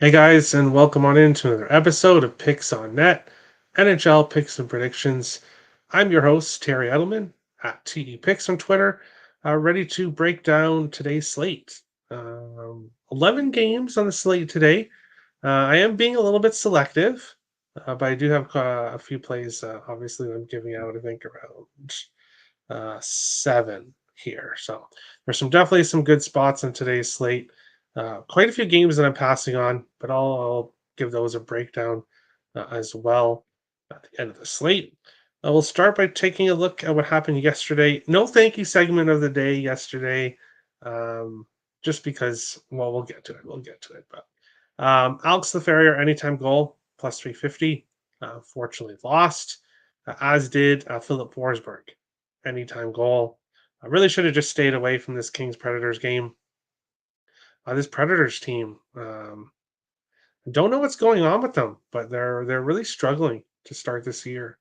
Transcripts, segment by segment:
Hey guys, and welcome on into another episode of Picks on Net, NHL Picks and Predictions. I'm your host, Terry Edelman at TE Picks on Twitter, ready to break down today's slate. 11 games on the slate today. I am being a little bit selective, but I do have a few plays. Obviously, I'm giving out, I think, around seven here. So there's definitely some good spots on today's slate. Quite a few games that I'm passing on, but I'll give those a breakdown as well at the end of the slate. We'll start by taking a look at what happened yesterday. No thank you segment of the day yesterday, um, just because, well, we'll get to it. We'll get to it. But Alex Laferriere, anytime goal, plus 350. Fortunately lost, as did Philip Forsberg, anytime goal. I really should have just stayed away from this Kings Predators game. This Predators team, don't know what's going on with them, but they're really struggling to start this year.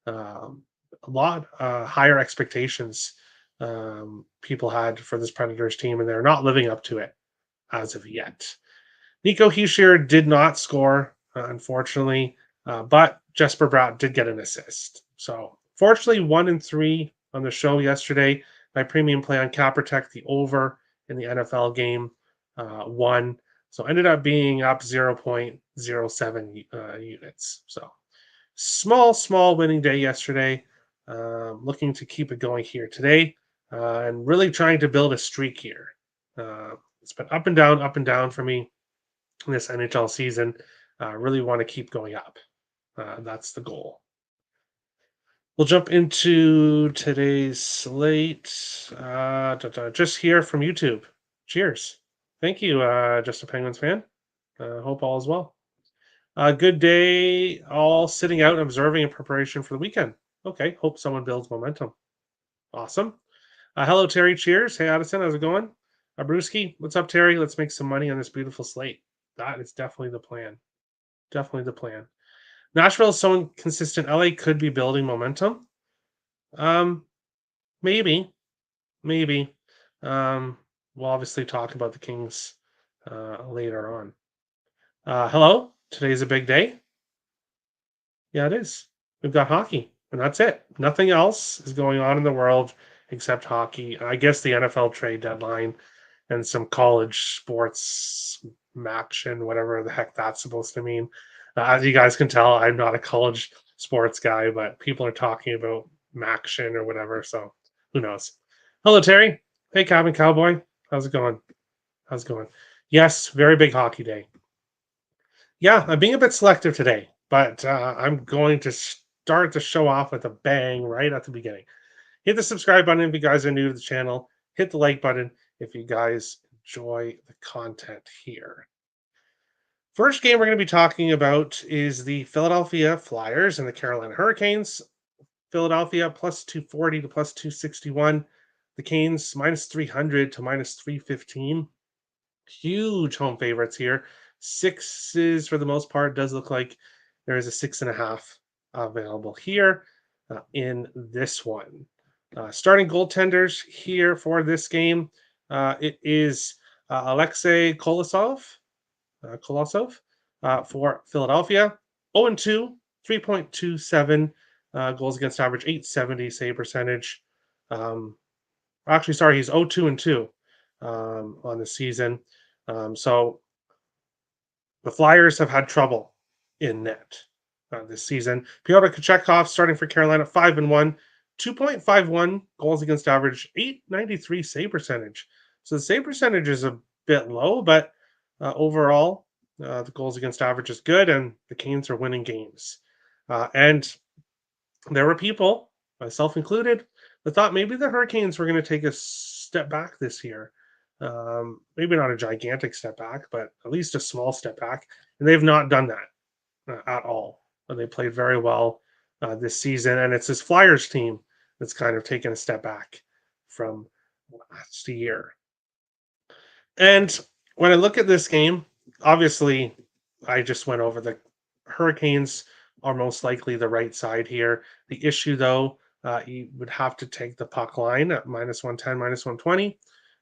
Um, a lot higher expectations people had for this Predators team, and they're not living up to it as of yet. Nico Hischier did not score, unfortunately, but Jesper Bratt did get an assist. So, fortunately, 1-3 on the show yesterday. My premium play on Cap Protect, the over in the NFL game, won. So, ended up being up 0.07 units. So, small winning day yesterday. Looking to keep it going here today, and really trying to build a streak here. It's been up and down for me this NHL season. Really want to keep going up. That's the goal. We'll jump into today's slate. Just here from YouTube. Cheers. Thank you, Just a Penguins fan. Hope all is well. Good day, all sitting out and observing in preparation for the weekend. Okay, hope someone builds momentum. Awesome. Hello, Terry. Cheers. Hey, Addison, how's it going? Brewski, what's up, Terry? Let's make some money on this beautiful slate. That is definitely the plan. Definitely the plan. Nashville is so inconsistent. LA could be building momentum. Um, maybe, maybe. Um, we'll obviously talk about the Kings later on. Hello. Today's a big day. Yeah, it is. We've got hockey, and that's it. Nothing else is going on in the world except hockey. I guess the NFL trade deadline and some college sports action, whatever the heck that's supposed to mean. As you guys can tell, I'm not a college sports guy, but people are talking about action or whatever. So who knows? Hello, Terry. Hey, Cabin Cowboy. How's it going? How's it going? Yes, very big hockey day. Yeah, I'm being a bit selective today, but I'm going to start the show off with a bang right at the beginning. Hit the subscribe button if you guys are new to the channel. Hit the like button if you guys enjoy the content here. First game we're going to be talking about is the Philadelphia Flyers and the Carolina Hurricanes. Philadelphia plus 240 to plus 261. The Canes minus 300 to minus 315. Huge home favorites here. Sixes for the most part. Does look like there is a 6.5 available here in this one. Starting goaltenders here for this game. It is Alexei Kolosov for Philadelphia. 0-2, 3.27 goals against average, 870 save percentage. Actually, sorry, he's 0-2 on the season. So the Flyers have had trouble in net this season. Pyotr Kochetkov starting for Carolina, 5-1, 2.51 goals against average, 893 save percentage. So the save percentage is a bit low, but overall, the goals against average is good, and the Canes are winning games. And there were people, myself included, that thought maybe the Hurricanes were going to take a step back this year. Maybe not a gigantic step back, but at least a small step back. And they've not done that at all. They played very well this season, and it's this Flyers team that's kind of taken a step back from last year. And when I look at this game, obviously, I just went over the Hurricanes are most likely the right side here. The issue, though, you would have to take the puck line at minus 110, minus 120.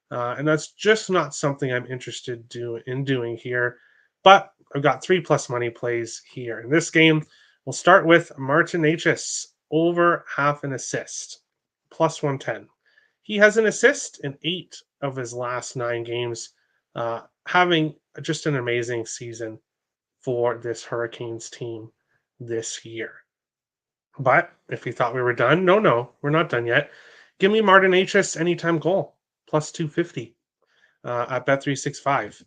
And that's just not something I'm interested in doing here. But I've got 3+ money plays here. In this game, we'll start with Martin Necas over half an assist, +110. He has an assist in 8 of his last 9 games, having just an amazing season for this Hurricanes team this year. But if you thought we were done, no, we're not done yet. Give me Martin Necas anytime goal, +250 at Bet365.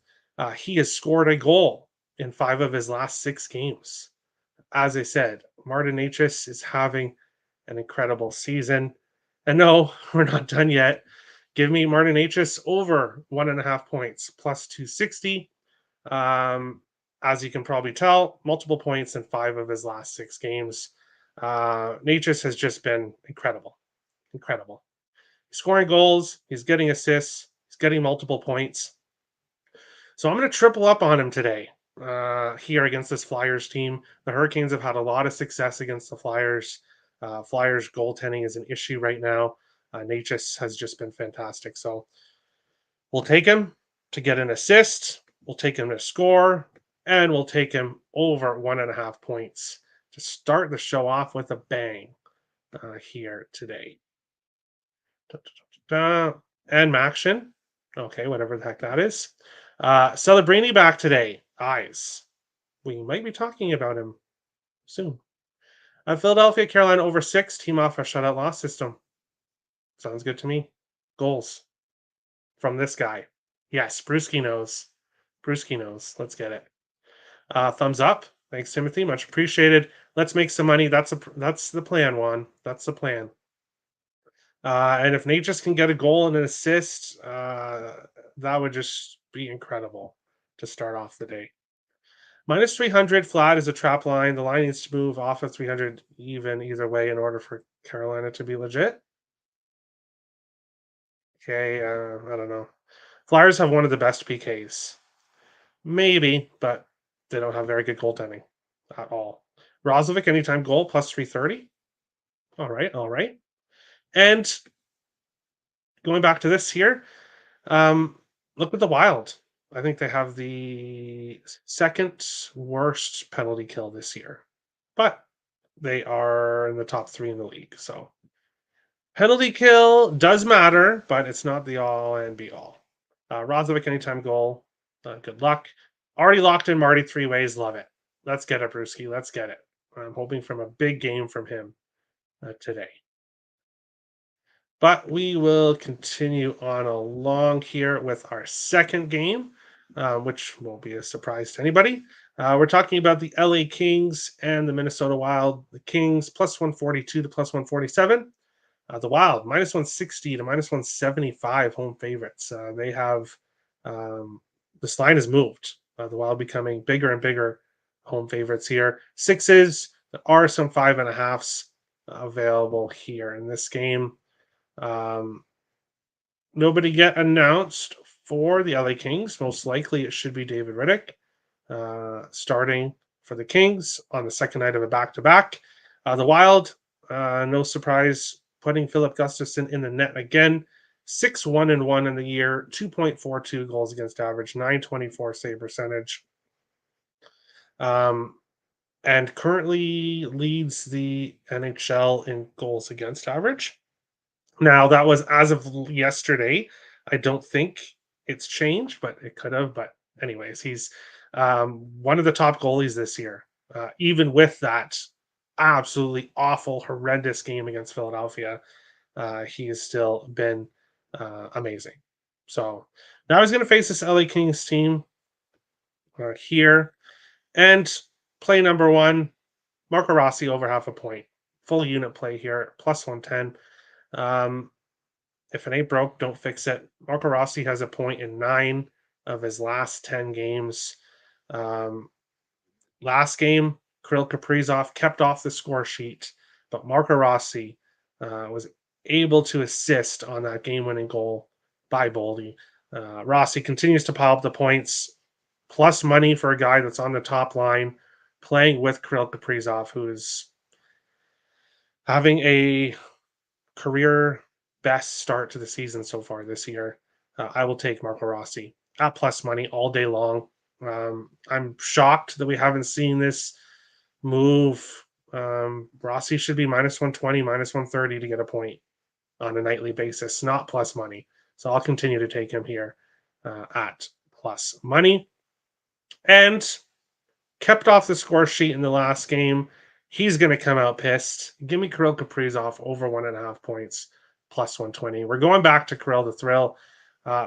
He has scored a goal in 5 of his last 6 games. As I said, Martin Necas is having an incredible season. And no, we're not done yet. Give me Martin Necas over 1.5 points, +260. Um, as you can probably tell, multiple points in 5 of his last 6 games. Necas has just been incredible. Incredible. He's scoring goals, he's getting assists, he's getting multiple points. So I'm going to triple up on him today here against this Flyers team. The Hurricanes have had a lot of success against the Flyers. Flyers goaltending is an issue right now. Necas has just been fantastic. So we'll take him to get an assist. We'll take him to score. And we'll take him over 1.5 points to start the show off with a bang here today. And Maction. Okay, whatever the heck that is. Celebrini back today. Eyes. We might be talking about him soon. Philadelphia, Carolina over 6. Team off a shutout loss system. Sounds good to me. Goals from this guy. Yes, Brewski knows. Brewski knows. Let's get it. Thumbs up. Thanks, Timothy. Much appreciated. Let's make some money. That's the plan, Juan. That's the plan. And if Nate just can get a goal and an assist, that would just be incredible to start off the day. -300 flat is a trap line. The line needs to move off of 300 even either way in order for Carolina to be legit. Okay, I don't know. Flyers have one of the best PKs. Maybe, but they don't have very good goaltending at all. Rozovic anytime goal +330. All right, all right. And going back to this here, look at the Wild. I think they have the second worst penalty kill this year, but they are in the top 3 in the league. So penalty kill does matter, but it's not the all and be all. Rozovic anytime goal. Good luck. Already locked in Marty 3 ways. Love it. Let's get it, Brewski. Let's get it. I'm hoping from a big game from him today. But we will continue on along here with our second game, which won't be a surprise to anybody. We're talking about the LA Kings and the Minnesota Wild. The Kings +142 to +147. The Wild -160 to -175 home favorites. They have this line has moved. The Wild becoming bigger and bigger home favorites here. Sixes. There are some 5.5s available here in this game. Nobody yet announced for the LA Kings. Most likely it should be David Riddick starting for the Kings on the second night of a back-to-back. The Wild, no surprise, putting Philip Gustafson in the net again. 6-1-1 in the year, 2.42 goals against average, 924 save percentage. And currently leads the NHL in goals against average. Now, that was as of yesterday. I don't think it's changed, but it could have. But anyways, he's one of the top goalies this year. Even with that absolutely awful, horrendous game against Philadelphia, he has still been amazing. So now he's going to face this LA Kings team here. And play number 1, Marco Rossi over half a point. Full unit play here, +110. If it ain't broke, don't fix it. Marco Rossi has a point in 9 of his last 10 games. Last game, Kirill Kaprizov kept off the score sheet, but Marco Rossi was able to assist on that game-winning goal by Boldy. Rossi continues to pile up the points, plus money for a guy that's on the top line, playing with Kirill Kaprizov, who is having a career best start to the season so far this year. I will take Marco Rossi at plus money all day long. I'm shocked that we haven't seen this move. Rossi should be minus 120, minus 130 to get a point on a nightly basis, not plus money. So I'll continue to take him here at plus money. And kept off the score sheet in the last game. He's going to come out pissed. Give me Kirill Kaprizov over 1.5 points, plus 120. We're going back to Kirill the Thrill,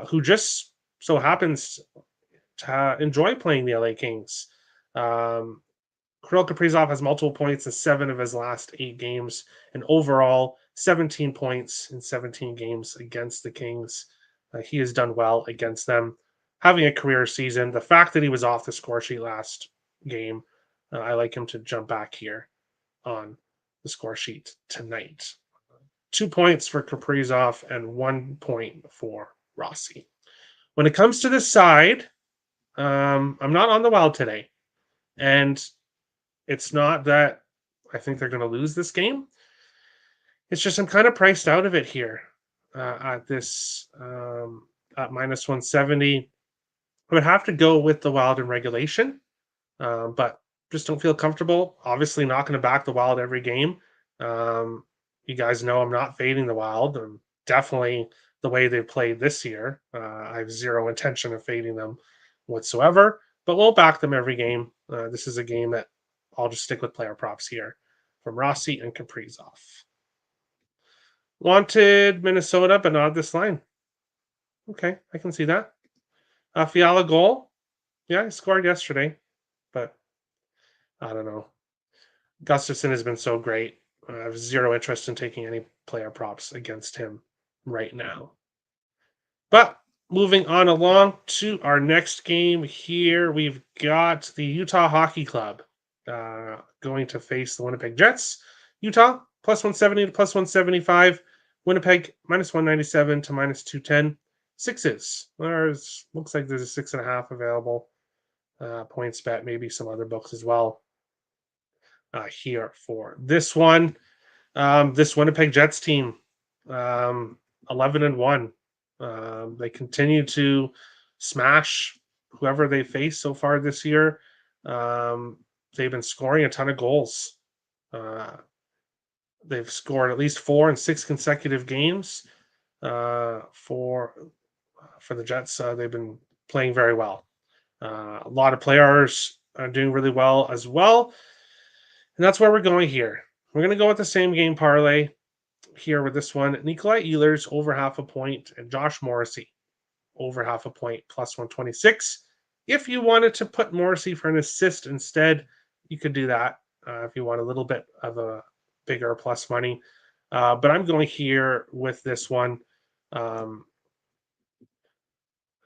who just so happens to enjoy playing the LA Kings. Um, Kirill Kaprizov has multiple points in 7 of his last 8 games, and overall 17 points in 17 games against the Kings. He has done well against them, having a career season. The fact that he was off the score sheet last game, I like him to jump back here on the score sheet tonight. 2 points for Kaprizov and 1 point for Rossi. When it comes to this side, I'm not on the Wild today, and it's not that I think they're going to lose this game. It's just I'm kind of priced out of it here at this at minus 170. I would have to go with the Wild in regulation, but just don't feel comfortable. Obviously, not going to back the Wild every game. Um, you guys know I'm not fading the Wild. Definitely the way they played this year. I have zero intention of fading them whatsoever, but we'll back them every game. This is a game that I'll just stick with player props here from Rossi and Kaprizov. Wanted Minnesota, but not this line. Okay, I can see that. Fiala goal. Yeah, he scored yesterday, but I don't know. Gustafson has been so great. I have zero interest in taking any player props against him right now. But moving on along to our next game here, we've got the Utah Hockey Club going to face the Winnipeg Jets. Utah plus 170 to plus 175. Winnipeg minus 197 to minus 210. Sixes. Looks like there's a 6.5 available. Points bet, maybe some other books as well here for this one. This Winnipeg Jets team, 11-1. They continue to smash whoever they face so far this year. They've been scoring a ton of goals. They've scored at least 4 in 6 consecutive games for the Jets. They've been playing very well. A lot of players are doing really well as well. And that's where we're going here. We're going to go with the same game parlay here with this one. Nikolai Ehlers over 0.5 point and Josh Morrissey over 0.5 point plus 126. If you wanted to put Morrissey for an assist instead, you could do that if you want a little bit of a bigger plus money. But I'm going here with this one. Let's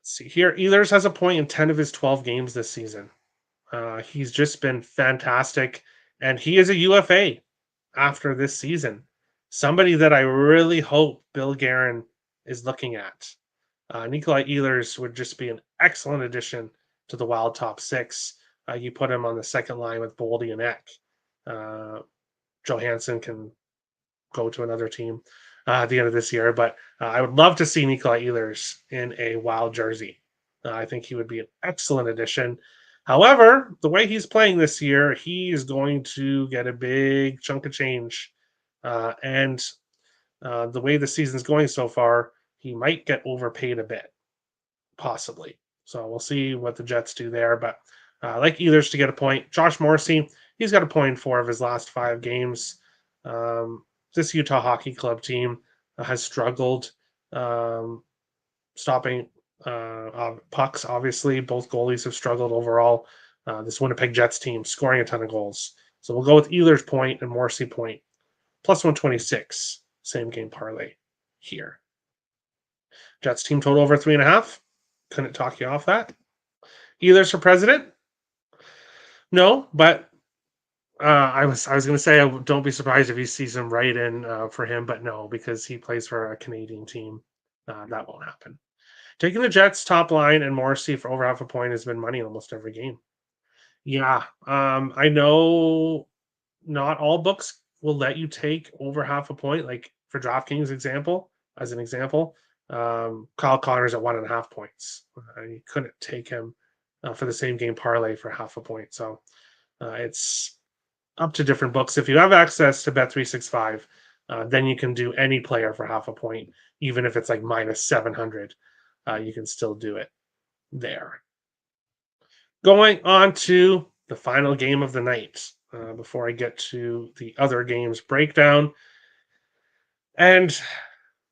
see here. Ehlers has a point in 10 of his 12 games this season. He's just been fantastic. And he is a UFA after this season. Somebody that I really hope Bill Guerin is looking at. Nikolai Ehlers would just be an excellent addition to the Wild top 6. You put him on the second line with Boldy and Eck. Johansson can go to another team at the end of this year, but I would love to see Nikolai Ehlers in a Wild jersey. I think he would be an excellent addition. However, the way he's playing this year, he is going to get a big chunk of change. And the way the season's going so far, he might get overpaid a bit, possibly. So we'll see what the Jets do there. But I like Ehlers to get a point. Josh Morrissey, he's got a point in 4 of his last 5 games. This Utah Hockey Club team has struggled stopping pucks. Obviously, both goalies have struggled overall. This Winnipeg Jets team scoring a ton of goals. So we'll go with Ehlers point and Morrissey point. Plus 126. Same game parlay here. Jets team total over 3.5. Couldn't talk you off that. Ehlers for president? No, but I was going to say don't be surprised if you see some write-in for him, but no, because he plays for a Canadian team. That won't happen. Taking the Jets top line and Morrissey for over 0.5 point has been money almost every game. Yeah, I know not all books will let you take over 0.5 point. Like for DraftKings as an example, Kyle Connor's at 1.5 points. You couldn't take him for the same game parlay for half a point. So it's up to different books. If you have access to Bet365, then you can do any player for half a point, even if it's like minus 700. You can still do it there. Going on to the final game of the night before I get to the other games breakdown. And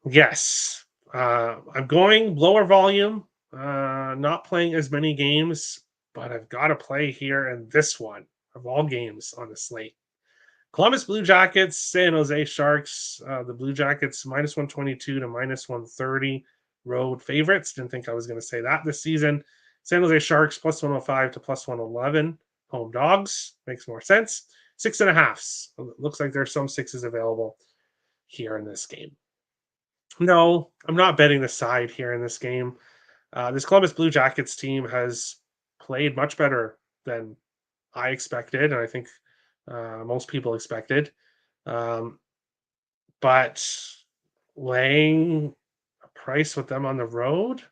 yes, I'm going lower volume, not playing as many games, but I've got to play here in this one of all games on the slate. Columbus Blue Jackets, San Jose Sharks. The Blue Jackets minus 122 to minus 130 road favorites. Didn't think I was going to say that this season. San Jose Sharks plus 105 to plus 111 home dogs. Makes more sense. 6.5s. Looks like there's some sixes available here in this game. No, I'm not betting the side here in this game. This Columbus Blue Jackets team has played much better than I expected, and I think most people expected. Um, but laying a price with them on the road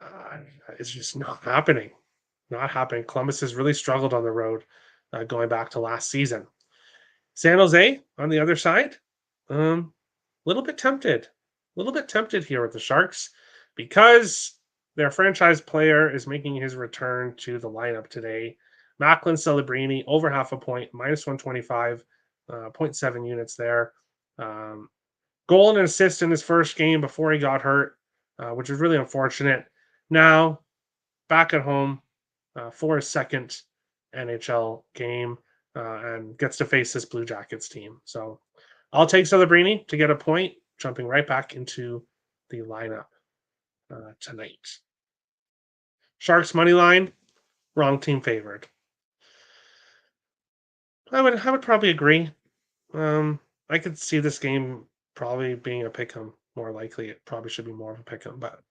uh, is just not happening. Not happening. Columbus has really struggled on the road going back to last season. San Jose on the other side, little bit tempted, a little bit tempted here with the Sharks because their franchise player is making his return to the lineup today. Macklin Celebrini over half a point, minus 125, 0.7 units there. Um, Goal and an assist in his first game before he got hurt, which was really unfortunate. Now back at home for his second NHL game and gets to face this Blue Jackets team. So I'll take Celebrini to get a point, jumping right back into the lineup tonight. Sharks money line, wrong team favored. I would probably agree. I could see this game probably being a pick 'em more likely. It probably should be more of a pick 'em, but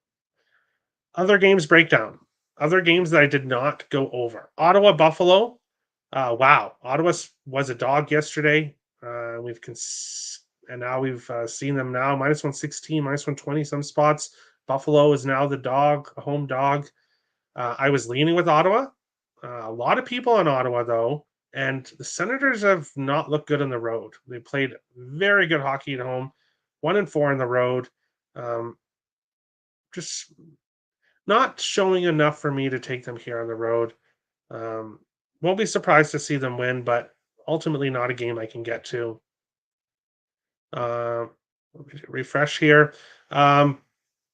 other games breakdown. Other games that I did not go over. Ottawa Buffalo. Wow, Ottawa was a dog yesterday. And now we've seen them now minus 116, minus 120 some spots. Buffalo is now the dog, a home dog. I was leaning with Ottawa. A lot of people on Ottawa though, and the Senators have not looked good on the road. They played very good hockey at home, 1-4 on the road. Just not showing enough for me to take them here on the road. Um, won't be surprised to see them win, but ultimately not a game I can get to. Refresh here.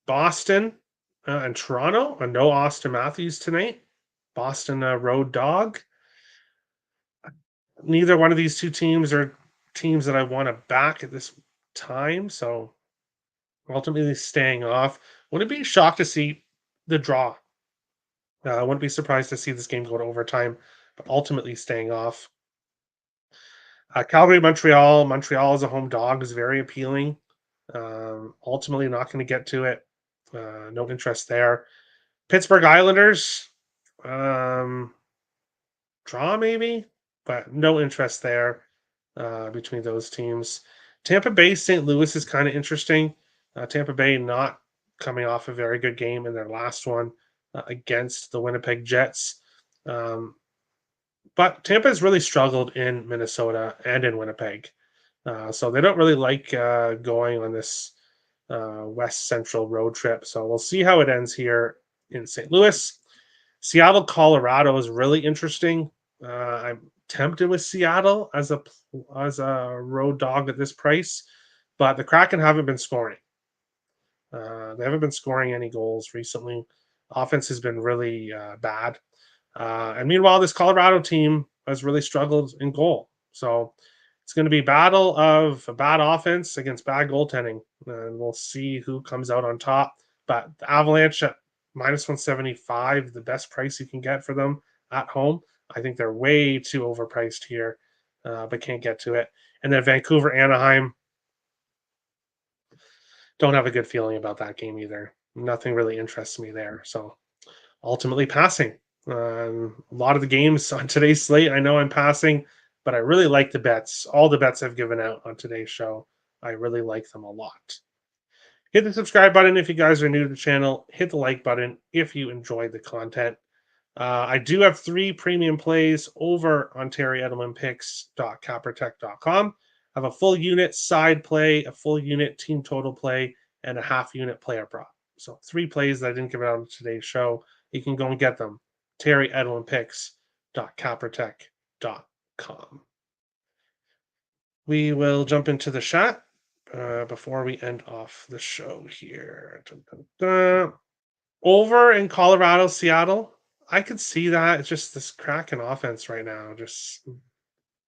Boston and Toronto. No Austin Matthews tonight. Boston road dog. Neither one of these two teams are teams that I want to back at this time. So ultimately staying off. Wouldn't be shocked to see the draw. I wouldn't be surprised to see this game go to overtime, but ultimately staying off. Calgary, Montreal. Montreal as a home dog is very appealing. Ultimately, not going to get to it. No interest there. Pittsburgh Islanders. Draw maybe, but no interest there between those teams. Tampa Bay, St. Louis is kind of interesting. Tampa Bay not coming off a very good game in their last one against the Winnipeg Jets. But Tampa has really struggled in Minnesota and in Winnipeg. So they don't really like going on this West Central road trip. So we'll see how it ends here in St. Louis. Seattle, Colorado is really interesting. I'm tempted with Seattle as a road dog at this price, but the Kraken haven't been scoring. They haven't been scoring any goals recently. Offense has been really bad. And meanwhile, this Colorado team has really struggled in goal. So it's going to be battle of a bad offense against bad goaltending, and we'll see who comes out on top. But the Avalanche at minus 175, the best price you can get for them at home. I think they're way too overpriced here, but can't get to it. And then Vancouver, Anaheim. Don't have a good feeling about that game either. Nothing really interests me there. So ultimately passing. A lot of the games on today's slate, I know I'm passing, but I really like the bets. All the bets I've given out on today's show, I really like them a lot. Hit the subscribe button if you guys are new to the channel. Hit the like button if you enjoyed the content. I do have 3 premium plays over on terryedelmanpicks.cappertech.com. I have a full unit side play, a full unit team total play, and a half unit player prop. So 3 plays that I didn't give out on today's show. You can go and get them. terryedelmanpicks.cappertech.com. We will jump into the shot before we end off the show here. Dun, dun, dun. Over in Colorado, Seattle, I could see that. It's just this cracking offense right now. Just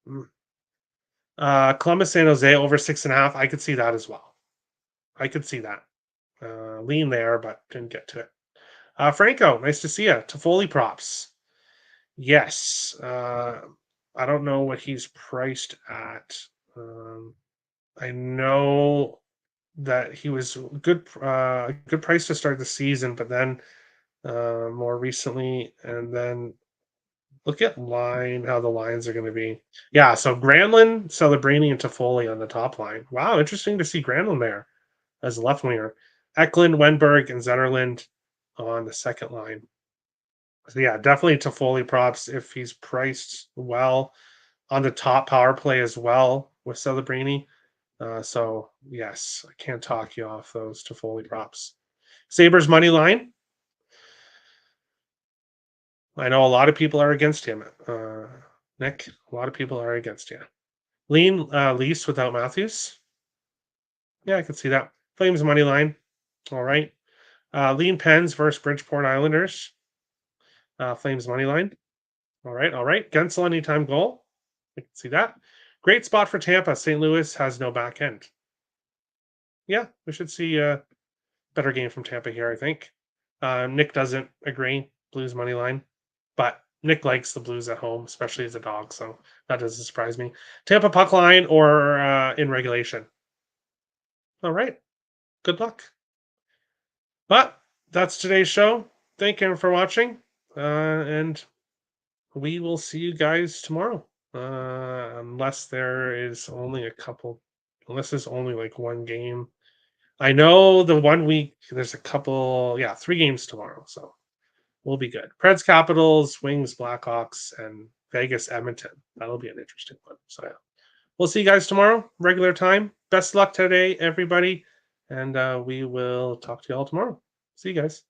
mm. Columbus, San Jose over 6.5. I could see that as well. I could see that. Lean there, but didn't get to it. Franco, nice to see you. Toffoli props. Yes. I don't know what he's priced at. I know that he was good price to start the season, but then more recently, and then look at how the lines are going to be. Yeah, so Granlund, Celebrini, and Toffoli on the top line. Wow, interesting to see Granlund there as a left winger. Eklund, Wenberg, and Zetterlund on the second line. So yeah, definitely Toffoli props if he's priced well on the top power play as well with Celebrini. So yes, I can't talk you off those Toffoli props. Sabres money line. I know a lot of people are against him. Nick, a lot of people are against you. Lean Lease without Matthews. Yeah, I can see that. Flames money line. All right. Lean Pens versus Bridgeport Islanders. Flames money line. All right. All right. Gensel anytime goal. I can see that. Great spot for Tampa. St. Louis has no back end. Yeah, we should see a better game from Tampa here, I think. Nick doesn't agree. Blues money line. But Nick likes the Blues at home, especially as a dog, so that doesn't surprise me. Tampa puck line or in regulation. All right. Good luck. But that's today's show. Thank you for watching, and we will see you guys tomorrow. Unless there is only unless there's only like one game. I know the 1 week there's a couple, yeah, 3 games tomorrow, so we'll be good. Preds, Capitals, Wings, Blackhawks, and Vegas, Edmonton. That'll be an interesting one. So yeah, we'll see you guys tomorrow, regular time. Best luck today, everybody, and we will talk to you all tomorrow. See you guys.